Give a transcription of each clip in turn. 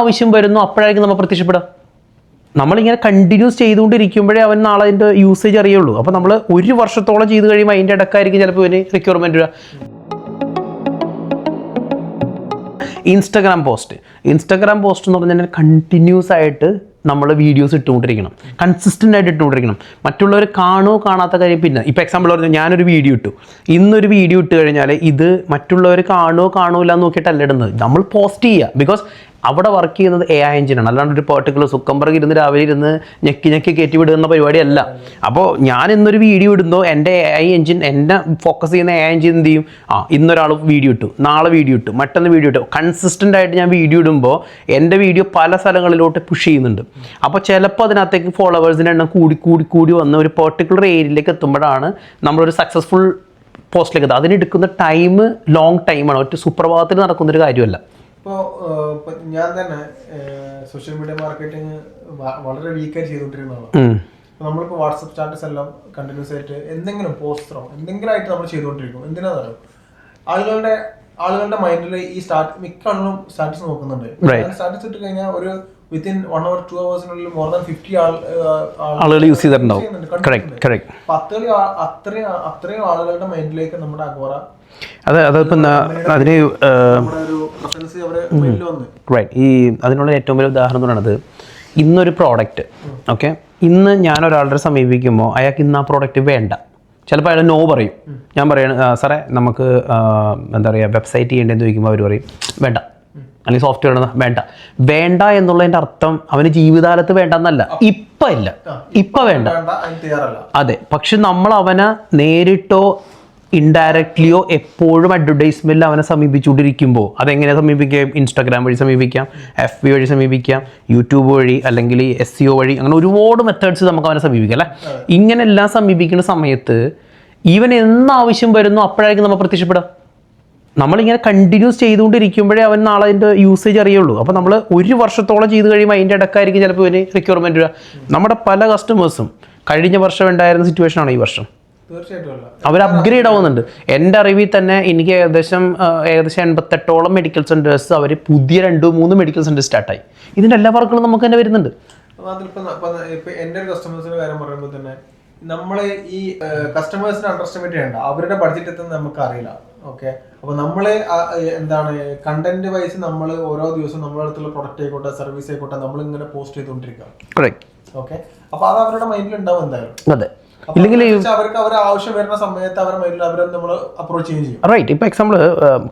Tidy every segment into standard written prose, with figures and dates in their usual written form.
ആവശ്യം വരുന്നു അപ്പോഴായിരിക്കും നമ്മൾ പ്രത്യക്ഷപ്പെടുക. നമ്മളിങ്ങനെ കണ്ടിന്യൂസ് ചെയ്തുകൊണ്ടിരിക്കുമ്പോഴേ അവൻ നാളെ അതിൻ്റെ യൂസേജ് അറിയുള്ളൂ. അപ്പോൾ നമ്മൾ ഒരു വർഷത്തോളം ചെയ്ത് കഴിയുമ്പോൾ അതിൻ്റെ ഇടക്കായിരിക്കും ചിലപ്പോൾ ഇവന് റിക്വയർമെൻറ്റ് വരിക. ഇൻസ്റ്റഗ്രാം പോസ്റ്റ് എന്ന് പറഞ്ഞാൽ കണ്ടിന്യൂസ് ആയിട്ട് നമ്മൾ വീഡിയോസ് ഇട്ടുകൊണ്ടിരിക്കണം, കൺസിസ്റ്റൻ്റ് ആയിട്ട് ഇട്ടുകൊണ്ടിരിക്കണം. മറ്റുള്ളവർ കാണുമോ കാണാത്ത കാര്യം പിന്നെ. ഇപ്പോൾ എക്സാമ്പിൾ പറഞ്ഞാൽ ഞാനൊരു വീഡിയോ ഇട്ടു, ഇന്നൊരു വീഡിയോ ഇട്ട് കഴിഞ്ഞാൽ ഇത് മറ്റുള്ളവർ കാണുമോ കാണൂല എന്ന് നോക്കിയിട്ടല്ല ഇടുന്നത്, നമ്മൾ പോസ്റ്റ് ചെയ്യുക. ബിക്കോസ് അവിടെ വർക്ക് ചെയ്യുന്നത് AI എഞ്ചിനാണ്, അല്ലാണ്ട് ഒരു പെർട്ടിക്കുലർ സുക്കംബർഗ് ഇരുന്ന് രാവിലെ ഇരുന്ന് ഞെക്കി കയറ്റി വിടുന്ന പരിപാടിയല്ല. അപ്പോൾ ഞാൻ ഇന്നൊരു വീഡിയോ ഇടുന്നോ എൻ്റെ AI എഞ്ചിൻ, എന്നെ ഫോക്കസ് ചെയ്യുന്ന AI എഞ്ചിൻ എന്ത് ചെയ്യും, ഇന്നൊരാൾ വീഡിയോ ഇട്ടു, നാളെ വീഡിയോ ഇട്ടു, മറ്റൊന്ന് വീഡിയോ ഇട്ടു. കൺസിസ്റ്റൻ്റ് ആയിട്ട് ഞാൻ വീഡിയോ ഇടുമ്പോൾ എൻ്റെ വീഡിയോ പല സ്ഥലങ്ങളിലോട്ട് പുഷ് ചെയ്യുന്നുണ്ട്. അപ്പോൾ ചിലപ്പോൾ അതിനകത്തേക്ക് ഫോളോവേഴ്സിൻ്റെ എണ്ണം കൂടി വന്ന് ഒരു പെർട്ടിക്കുലർ ഏരിയയിലേക്ക് എത്തുമ്പോഴാണ് നമ്മളൊരു സക്സസ്ഫുൾ പോസ്റ്റിലേക്ക് എത്തുക. അതിനെടുക്കുന്ന ടൈം ലോങ് ടൈമാണ്, ഒറ്റ സുപ്രഭാതത്തിൽ നടക്കുന്നൊരു കാര്യമല്ല. ഇപ്പോൾ ഞാൻ തന്നെ സോഷ്യൽ മീഡിയ മാർക്കറ്റിംഗ് വളരെ വീക്കായിട്ട് ചെയ്തുകൊണ്ടിരുന്നതാണ്. നമ്മളിപ്പോൾ വാട്സപ്പ് സ്റ്റാറ്റസ് എല്ലാം കണ്ടിന്യൂസ് ആയിട്ട് എന്തെങ്കിലും പോസ്റ്ററോ എന്തെങ്കിലും ആയിട്ട് നമ്മൾ ചെയ്തുകൊണ്ടിരിക്കും. എന്തിനാന്ന് പറയും, ആളുകളുടെ മൈൻഡിൽ ഈ മിക്ക ആളുകളും സ്റ്റാറ്റസ് നോക്കുന്നുണ്ട്. സ്റ്റാറ്റസ് ഇട്ട് കഴിഞ്ഞാൽ ഒരു within 1 hour 2 hours more than 50 ആളുകൾ യൂസ് ചെയ്തിട്ടുണ്ടാവും. അത്രയും ആളുകളുടെ മൈൻഡിലേക്ക് നമ്മുടെ അഗോറ അതിപ്പം അതിന് അതിനുള്ള ഏറ്റവും വലിയ ഉദാഹരണം എന്ന് പറയുന്നത്, ഇന്നൊരു പ്രോഡക്റ്റ് ഓക്കെ, ഇന്ന് ഞാൻ ഒരാളുടെ സമീപിക്കുമ്പോൾ അയാൾക്ക് ഇന്ന് ആ പ്രോഡക്റ്റ് വേണ്ട, ചിലപ്പോൾ അയാൾ നോ പറയും. ഞാൻ പറയാണ് സാറേ നമുക്ക് എന്താ പറയുക വെബ്സൈറ്റ് ചെയ്യേണ്ടതെന്ന് ചോദിക്കുമ്പോൾ അവർ പറയും വേണ്ട, അല്ലെങ്കിൽ സോഫ്റ്റ്വെയർ വേണ്ട എന്നുള്ളതിൻ്റെ അർത്ഥം അവന് ജീവിതകാലത്ത് വേണ്ട എന്നല്ല, ഇപ്പം വേണ്ട. അതെ, പക്ഷെ നമ്മൾ അവനെ നേരിട്ടോ ഇൻഡയറക്ട്ലിയോ എപ്പോഴും അഡ്വർടൈസ്മെൻറ്റിൽ അവനെ സമീപിച്ചുകൊണ്ടിരിക്കുമ്പോൾ അതെങ്ങനെ സമീപിക്കാം, ഇൻസ്റ്റാഗ്രാം വഴി സമീപിക്കാം, FB വഴി സമീപിക്കാം, യൂട്യൂബ് വഴി, അല്ലെങ്കിൽ SEO വഴി, അങ്ങനെ ഒരുപാട് മെത്തേഡ്സ് നമുക്ക് അവനെ സമീപിക്കാം അല്ലേ. ഇങ്ങനെ എല്ലാം സമീപിക്കുന്ന സമയത്ത് ഈവൻ എന്നാവശ്യം വരുന്നു അപ്പോഴായിരിക്കും നമ്മൾ പ്രത്യക്ഷപ്പെടുക. നമ്മളിങ്ങനെ കണ്ടിന്യൂസ് ചെയ്തുകൊണ്ടിരിക്കുമ്പോഴേ അവൻ നാളെ അതിൻ്റെ യൂസേജ് അറിയുള്ളൂ. അപ്പോൾ നമ്മൾ ഒരു വർഷത്തോളം ചെയ്ത് കഴിയുമ്പോൾ അതിൻ്റെ ഇടക്കായിരിക്കും ചിലപ്പോൾ ഇവന് റിക്വയർമെൻറ്റ് വരിക. നമ്മുടെ പല കസ്റ്റമേഴ്സും കഴിഞ്ഞ വർഷം ഉണ്ടായിരുന്ന സിറ്റുവേഷനാണ് ഈ വർഷം. അവർ അപ്ഗ്രേഡ് ആവുന്നുണ്ട്. എൻ്റെ അറിവിൽ തന്നെ എനിക്ക് ഏകദേശം 88ഓളം മെഡിക്കൽ സെൻറ്റേഴ്സ് അവർ പുതിയ 2-3 മെഡിക്കൽ സെൻറ്റേഴ്സ് സ്റ്റാർട്ടായി. ഇതിൻ്റെ എല്ലാ വർക്കുകളും നമുക്ക് തന്നെ വരുന്നുണ്ട്. എൻ്റെ ഒരു കസ്റ്റമേഴ്സിൻ്റെ കാര്യം പറയുമ്പോൾ തന്നെ നമ്മളെ ഈ കസ്റ്റമേഴ്സിനെ അണ്ടർസ്റ്റിമേറ്റ് ചെയ്യണ്ട, അവരുടെ ബഡ്ജറ്റ് എത്തുന്നത് നമുക്ക് അറിയില്ല. ഓക്കെ, അപ്പൊ നമ്മള് എന്താണ് കണ്ടന്റ് വൈസ് നമ്മൾ ഓരോ ദിവസവും നമ്മുടെ അടുത്തുള്ള പ്രൊഡക്റ്റ് ആയിക്കോട്ടെ സർവീസ് ആയിക്കോട്ടെ നമ്മൾ ഇങ്ങനെ പോസ്റ്റ് ചെയ്തുകൊണ്ടിരിക്കുക. ഓക്കെ, അപ്പൊ അത് അവരുടെ മൈൻഡിൽ ഉണ്ടാവും എന്തായാലും. അതെ, ഇല്ലെങ്കിൽ അവർക്ക് അവർ ആവശ്യം വരുന്ന സമയത്ത് അവരുടെ മൈൻഡിൽ അവരെ നമ്മൾ അപ്രോച്ച് ചെയ്യും. റൈറ്റ്. ഇപ്പോൾ എക്സാമ്പിൾ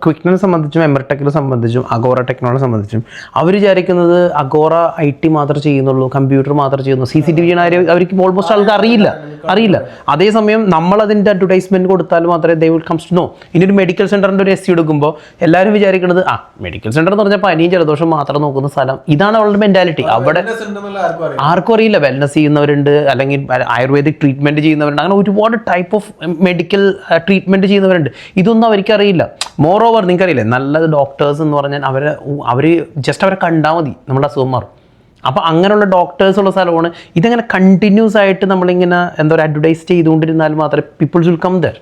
ക്വിക്നെസ് സംബന്ധിച്ചും എമർടെക്കിനെ സംബന്ധിച്ചും അഗോറ ടെക്നോളജി സംബന്ധിച്ചും അവർ വിചാരിക്കുന്നത് അഗോറ IT മാത്രമേ ചെയ്യുന്നുള്ളൂ, കമ്പ്യൂട്ടർ മാത്രമേ ചെയ്യുന്നു, CCTV അവർക്ക് ഓൾമോസ്റ്റ് ആൾക്ക് അറിയില്ല. അതേസമയം നമ്മളതിൻ്റെ അഡ്വർടൈസ്മെൻറ്റ് കൊടുത്താൽ മാത്രമേ they will comes to know. ഇനി ഒരു മെഡിക്കൽ സെൻ്ററിൻ്റെ ഒരു SEO എടുക്കുമ്പോൾ എല്ലാവരും വിചാരിക്കുന്നത് മെഡിക്കൽ സെൻ്റർ എന്ന് പറഞ്ഞാൽ പനിയും ജലദോഷം മാത്രം നോക്കുന്ന സ്ഥലം, ഇതാണ് അവളുടെ മെൻറ്റാലിറ്റി. അവിടെ ആർക്കും അറിയില്ല, വെൽനസ് ചെയ്യുന്നവരുണ്ട്, അല്ലെങ്കിൽ ആയുർവേദിക് ട്രീറ്റ്മെൻറ്റ് ചെയ്യുന്നവരുണ്ട്, അങ്ങനെ ഒരുപാട് ടൈപ്പ് ഓഫ് മെഡിക്കൽ ട്രീറ്റ്മെൻറ്റ് ചെയ്യുന്നവരുണ്ട്. ഇതൊന്നും അവർക്കറിയില്ല. മോർ ഓവർ നിങ്ങൾക്കറിയില്ലേ, നല്ല ഡോക്ടേഴ്സ് എന്ന് പറഞ്ഞാൽ അവർ ജസ്റ്റ് അവരെ കണ്ടാൽ മതി നമ്മുടെ അസുഖം മാറും. അപ്പോൾ അങ്ങനെയുള്ള ഡോക്ടേഴ്സ് ഉള്ള സ്ഥലമാണ്. ഇതങ്ങനെ കണ്ടിന്യൂസ് ആയിട്ട് നമ്മളിങ്ങനെ എന്താ പറയുക അഡ്വർടൈസ് ചെയ്തുകൊണ്ടിരുന്നാൽ മാത്രമേ പീപ്പിൾസ് വിൽ കം ദർ.